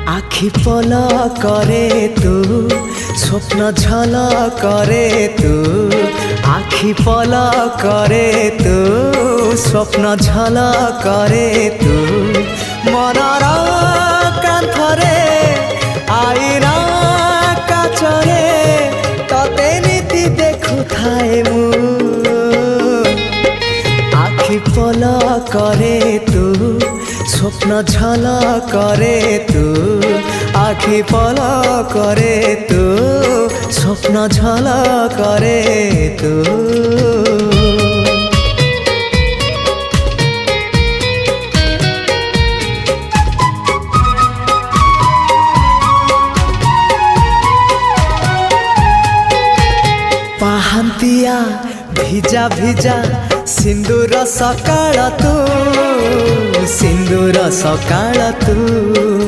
आखि पल करे तू स्वप्न झल करे तू आखि पल करे तू स्वप्न झल करे तू मनर कांथरे आईना काचरे तते नीति देखु थाए मु आखि पल करे तू स्वप्न झल करे तू आखि पल करे तू स्वप्न झल करे तू पाहांतिया भिजा भिजा सिंदूर सकाळ तू सिंदूर सकाळ तू।